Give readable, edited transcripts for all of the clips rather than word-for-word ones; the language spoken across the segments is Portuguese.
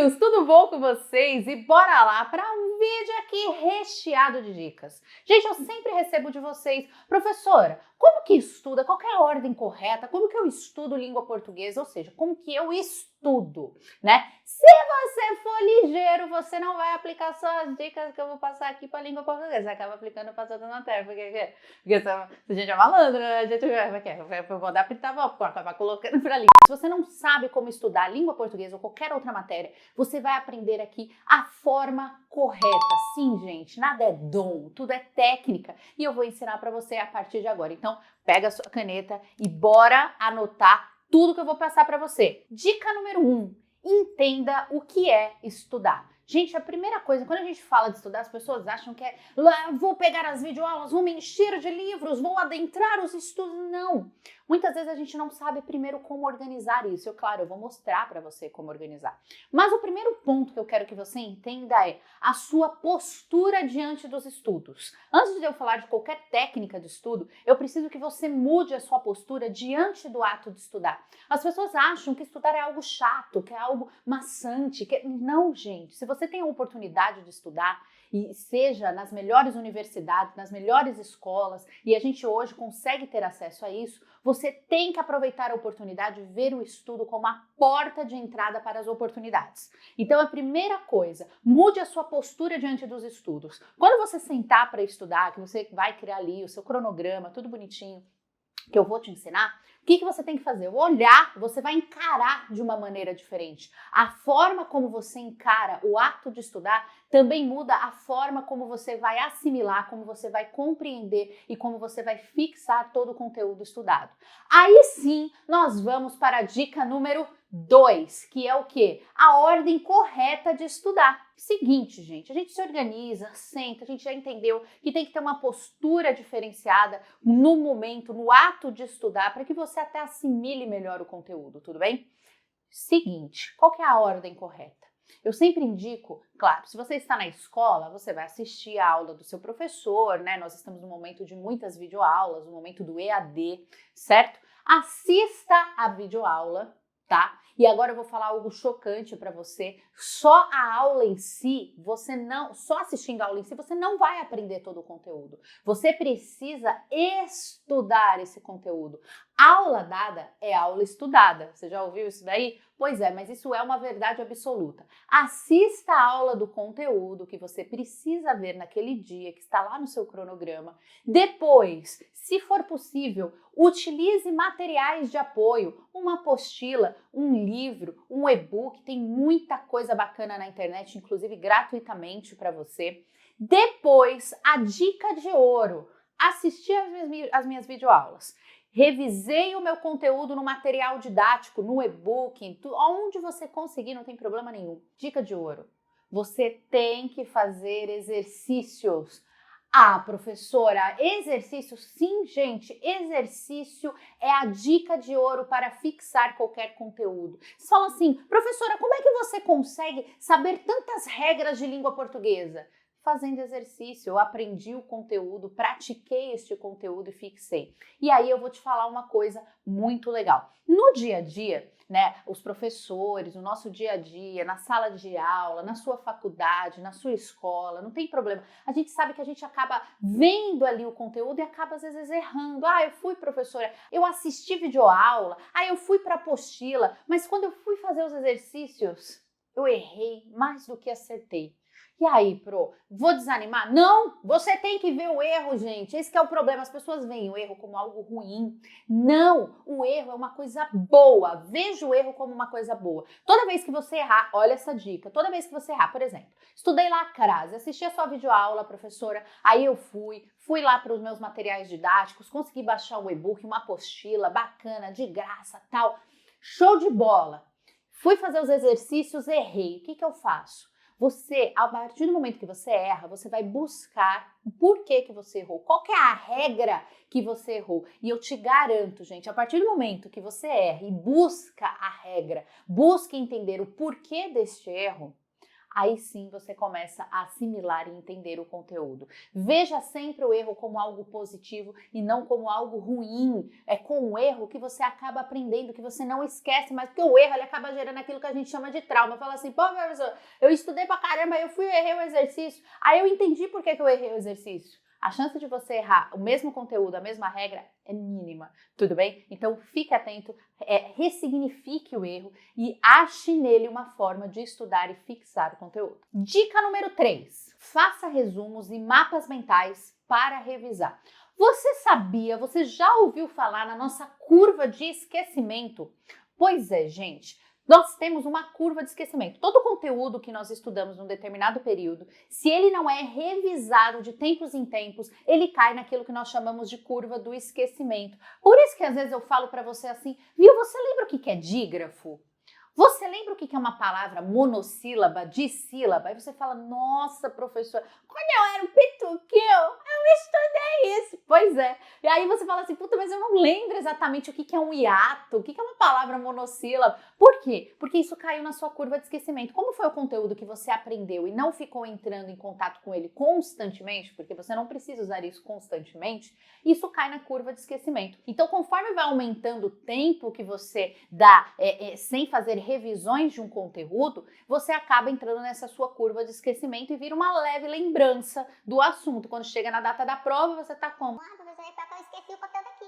amiguinhos, tudo bom com vocês? E bora lá para um vídeo aqui recheado de dicas. Gente, eu sempre recebo de vocês, professora, como que estuda? Qual que é a ordem correta? Como que eu estudo língua portuguesa? Ou seja, como que eu estudo, né? Se você for ligeiro, você não vai aplicar só as dicas que eu vou passar aqui para língua portuguesa. Você acaba aplicando para toda a matéria, porque a gente é malandro, né? A gente eu vou adaptar, vou acabar colocando para língua. Se você não sabe como estudar língua portuguesa ou qualquer outra matéria, você vai aprender aqui a forma correta. Sim, gente, nada é dom, tudo é técnica. E eu vou ensinar para você a partir de agora. Então, pega a sua caneta e bora anotar tudo que eu vou passar para você. Dica número 1, entenda o que é estudar. Gente, a primeira coisa, quando a gente fala de estudar, as pessoas acham que é vou pegar as videoaulas, vou me encher de livros, vou adentrar os estudos. Não! Muitas vezes a gente não sabe primeiro como organizar isso. Claro, eu vou mostrar para você como organizar. Mas o primeiro ponto que eu quero que você entenda é a sua postura diante dos estudos. Antes de eu falar de qualquer técnica de estudo, eu preciso que você mude a sua postura diante do ato de estudar. As pessoas acham que estudar é algo chato, que é algo maçante. Não, gente. Se você tem a oportunidade de estudar, e seja nas melhores universidades, nas melhores escolas, e a gente hoje consegue ter acesso a isso, você tem que aproveitar a oportunidade de ver o estudo como a porta de entrada para as oportunidades. Então, a primeira coisa, mude a sua postura diante dos estudos. Quando você sentar para estudar, que você vai criar ali o seu cronograma, tudo bonitinho, que eu vou te ensinar, o que você tem que fazer? Olhar, você vai encarar de uma maneira diferente. A forma como você encara o ato de estudar também muda a forma como você vai assimilar, como você vai compreender e como você vai fixar todo o conteúdo estudado. Aí sim, nós vamos para a dica número 2, que é o quê? A ordem correta de estudar. Seguinte, gente, a gente se organiza, senta, a gente já entendeu que tem que ter uma postura diferenciada no momento, no ato de estudar, para que você até assimile melhor o conteúdo, tudo bem? Seguinte, qual que é a ordem correta? Eu sempre indico, claro, se você está na escola, você vai assistir a aula do seu professor, né? Nós estamos no momento de muitas videoaulas, no momento do EAD, certo? Assista a videoaula, tá? E agora eu vou falar algo chocante para você. Só a aula em si, só assistindo a aula em si, você não vai aprender todo o conteúdo. Você precisa estudar esse conteúdo. Aula dada é aula estudada. Você já ouviu isso daí? Pois é, mas isso é uma verdade absoluta. Assista a aula do conteúdo que você precisa ver naquele dia, que está lá no seu cronograma. Depois, se for possível, utilize materiais de apoio, uma apostila, um livro, um e-book, tem muita coisa bacana na internet, inclusive gratuitamente para você. Depois, a dica de ouro, assistir as minhas videoaulas. Revisei o meu conteúdo no material didático, no e-book, onde você conseguir, não tem problema nenhum. Dica de ouro, você tem que fazer exercícios. Ah, professora, exercício? Sim, gente, exercício é a dica de ouro para fixar qualquer conteúdo. Você fala assim, professora, como é que você consegue saber tantas regras de língua portuguesa? Fazendo exercício, eu aprendi o conteúdo, pratiquei este conteúdo e fixei. E aí eu vou te falar uma coisa muito legal. No dia a dia, né, os professores, no nosso dia a dia, na sala de aula, na sua faculdade, na sua escola, não tem problema. A gente sabe que a gente acaba vendo ali o conteúdo e acaba às vezes errando. Ah, eu fui professora, eu assisti videoaula, eu fui para a apostila, mas quando eu fui fazer os exercícios, eu errei mais do que acertei. E aí, vou desanimar? Não, você tem que ver o erro, gente. Esse que é o problema, as pessoas veem o erro como algo ruim. Não, o erro é uma coisa boa. Veja o erro como uma coisa boa. Toda vez que você errar, olha essa dica, toda vez que você errar, por exemplo, estudei lá a crase, assisti a sua videoaula, professora, aí eu fui lá para os meus materiais didáticos, consegui baixar um e-book, uma apostila bacana, de graça, tal. Show de bola. Fui fazer os exercícios, errei. O que eu faço? Você, a partir do momento que você erra, você vai buscar o porquê que você errou, qual que é a regra que você errou. E eu te garanto, gente, a partir do momento que você erra e busca a regra, busca entender o porquê deste erro, aí sim você começa a assimilar e entender o conteúdo. Veja sempre o erro como algo positivo e não como algo ruim. É com o erro que você acaba aprendendo, que você não esquece, mas porque o erro ele acaba gerando aquilo que a gente chama de trauma. Fala assim, pô, professor, eu estudei pra caramba, eu fui e errei o exercício, aí eu entendi por que eu errei o exercício. A chance de você errar o mesmo conteúdo, a mesma regra, é mínima, tudo bem? Então fique atento, ressignifique o erro e ache nele uma forma de estudar e fixar o conteúdo. Dica número 3, faça resumos e mapas mentais para revisar. Você sabia, você já ouviu falar na nossa curva de esquecimento? Pois é, gente. Nós temos uma curva de esquecimento. Todo conteúdo que nós estudamos num determinado período, se ele não é revisado de tempos em tempos, ele cai naquilo que nós chamamos de curva do esquecimento. Por isso que às vezes eu falo para você assim, viu, você lembra o que é dígrafo? Você lembra o que é uma palavra monossílaba, dissílaba? Aí você fala, nossa, professor, quando eu era um pituquinho, eu estudei isso. Pois é. E aí você fala assim, puta, mas eu não lembro exatamente o que é um hiato, o que é uma palavra monossílaba. Por quê? Porque isso caiu na sua curva de esquecimento. Como foi o conteúdo que você aprendeu e não ficou entrando em contato com ele constantemente, porque você não precisa usar isso constantemente, isso cai na curva de esquecimento. Então, conforme vai aumentando o tempo que você dá sem fazer revisões de um conteúdo, você acaba entrando nessa sua curva de esquecimento e vira uma leve lembrança do assunto. Quando chega na data da prova, você tá como? Ah, professor, eu esqueci o conteúdo aqui,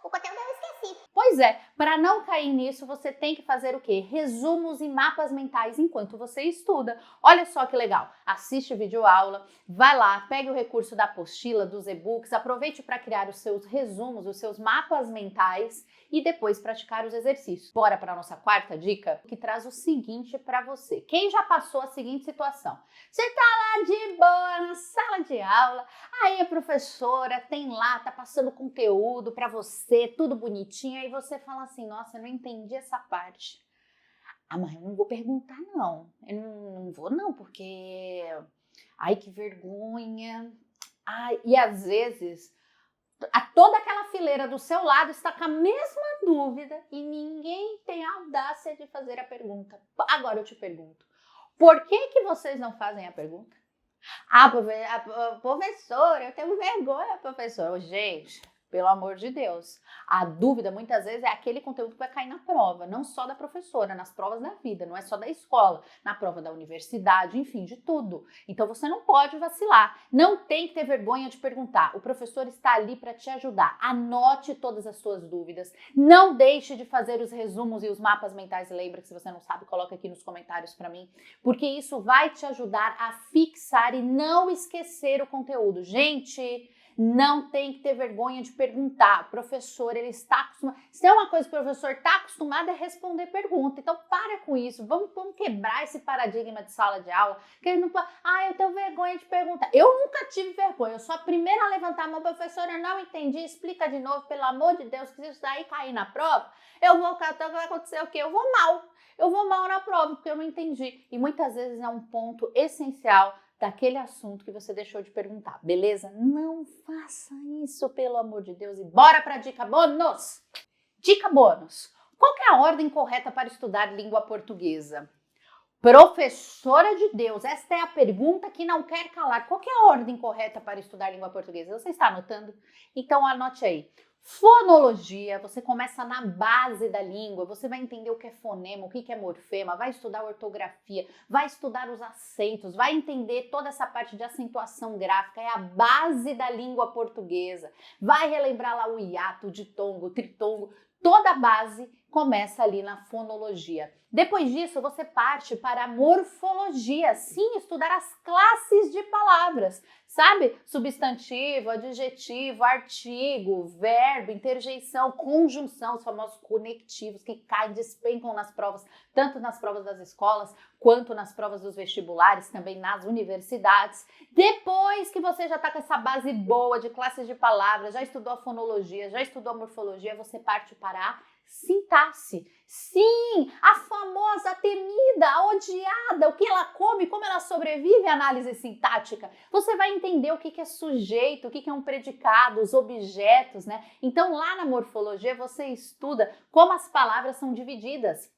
o conteúdo eu esqueci. Pois é, para não cair nisso, você tem que fazer o quê? Resumos e mapas mentais enquanto você estuda. Olha só que legal, assiste videoaula, vai lá, pegue o recurso da apostila, dos e-books, aproveite para criar os seus resumos, os seus mapas mentais e depois praticar os exercícios. Bora para a nossa quarta dica, que traz o seguinte para você. Quem já passou a seguinte situação? Você tá lá de boa na sala de aula, aí a professora tem lá, tá passando conteúdo para você, tudo bonitinho, aí você fala assim, nossa, eu não entendi essa parte. Ah, mas eu não vou perguntar não, eu não vou não, porque, ai que vergonha. Ai, e às vezes, toda aquela fileira do seu lado está com a mesma dúvida e ninguém tem a audácia de fazer a pergunta. Agora eu te pergunto, por que vocês não fazem a pergunta? Ah, professora, eu tenho vergonha, professora. Gente, pelo amor de Deus. A dúvida, muitas vezes, é aquele conteúdo que vai cair na prova, não só da professora, nas provas da vida, não é só da escola, na prova da universidade, enfim, de tudo. Então, você não pode vacilar. Não tem que ter vergonha de perguntar. O professor está ali para te ajudar. Anote todas as suas dúvidas. Não deixe de fazer os resumos e os mapas mentais. Lembra que se você não sabe, coloca aqui nos comentários para mim, porque isso vai te ajudar a fixar e não esquecer o conteúdo. Gente, não tem que ter vergonha de perguntar. O professor, ele está acostumado. Se é uma coisa que o professor está acostumado é responder pergunta. Então, para com isso. Vamos quebrar esse paradigma de sala de aula. Que ele não pode, eu tenho vergonha de perguntar. Eu nunca tive vergonha. Eu sou a primeira a levantar a mão, professora, eu não entendi. Explica de novo, pelo amor de Deus, que se isso daí cair na prova, vai acontecer o quê? Eu vou mal. Eu vou mal na prova, porque eu não entendi. E muitas vezes é um ponto essencial daquele assunto que você deixou de perguntar, beleza? Não faça isso, pelo amor de Deus. E bora para a dica bônus! Dica bônus. Qual que é a ordem correta para estudar língua portuguesa? Professora de Deus, esta é a pergunta que não quer calar. Qual que é a ordem correta para estudar língua portuguesa? Você está anotando? Então anote aí. Fonologia, você começa na base da língua, você vai entender o que é fonema, o que é morfema, vai estudar ortografia, vai estudar os acentos, vai entender toda essa parte de acentuação gráfica, é a base da língua portuguesa. Vai relembrar lá o hiato, o ditongo, o tritongo, toda a base começa ali na fonologia. Depois disso, você parte para a morfologia, sim, estudar as classes de palavras, sabe? Substantivo, adjetivo, artigo, verbo, interjeição, conjunção, os famosos conectivos que caem, despencam nas provas, tanto nas provas das escolas, quanto nas provas dos vestibulares, também nas universidades. Depois que você já está com essa base boa de classes de palavras, já estudou a fonologia, já estudou a morfologia, você parte para a sintaxe. Sim, a famosa, a temida, a odiada, o que ela come, como ela sobrevive à análise sintática. Você vai entender o que é sujeito, o que é um predicado, os objetos, né? Então, lá na morfologia, você estuda como as palavras são divididas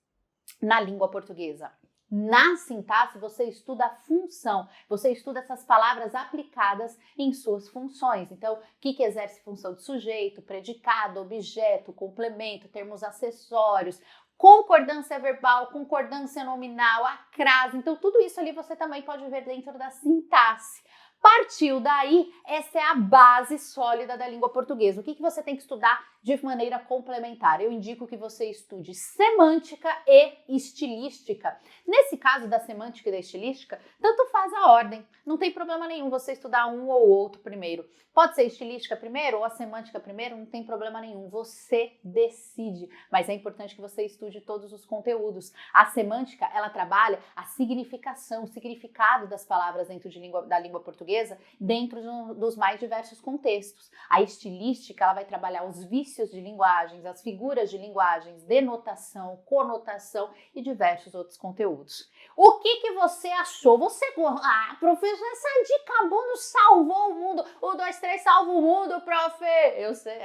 na língua portuguesa. Na sintaxe, você estuda a função, você estuda essas palavras aplicadas em suas funções. Então, o que exerce função de sujeito, predicado, objeto, complemento, termos acessórios, concordância verbal, concordância nominal, a crase. Então, tudo isso ali você também pode ver dentro da sintaxe. Partiu daí, essa é a base sólida da língua portuguesa. O que você tem que estudar de maneira complementar? Eu indico que você estude semântica e estilística. Nesse caso da semântica e da estilística, tanto faz a ordem. Não tem problema nenhum você estudar um ou outro primeiro. Pode ser estilística primeiro ou a semântica primeiro, não tem problema nenhum. Você decide. Mas é importante que você estude todos os conteúdos. A semântica, ela trabalha a significação, o significado das palavras dentro da língua portuguesa, dentro dos mais diversos contextos. A estilística, ela vai trabalhar os vícios de linguagens, as figuras de linguagens, denotação, conotação e diversos outros conteúdos. O que você achou? Professor, essa dica boa salvou o mundo. 1, 2, 3, salva o mundo, prof. Eu sei.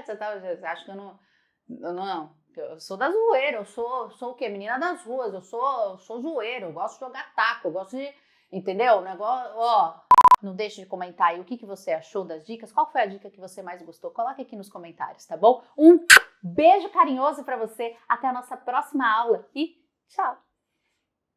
Você acha que eu não... Eu sou da zoeira, eu sou o quê? Menina das ruas, eu sou zoeira, eu gosto de jogar taco, eu gosto de... Entendeu? O negócio... Ó... Não deixe de comentar aí o que você achou das dicas, qual foi a dica que você mais gostou, coloque aqui nos comentários, tá bom? Um beijo carinhoso pra você, até a nossa próxima aula e tchau!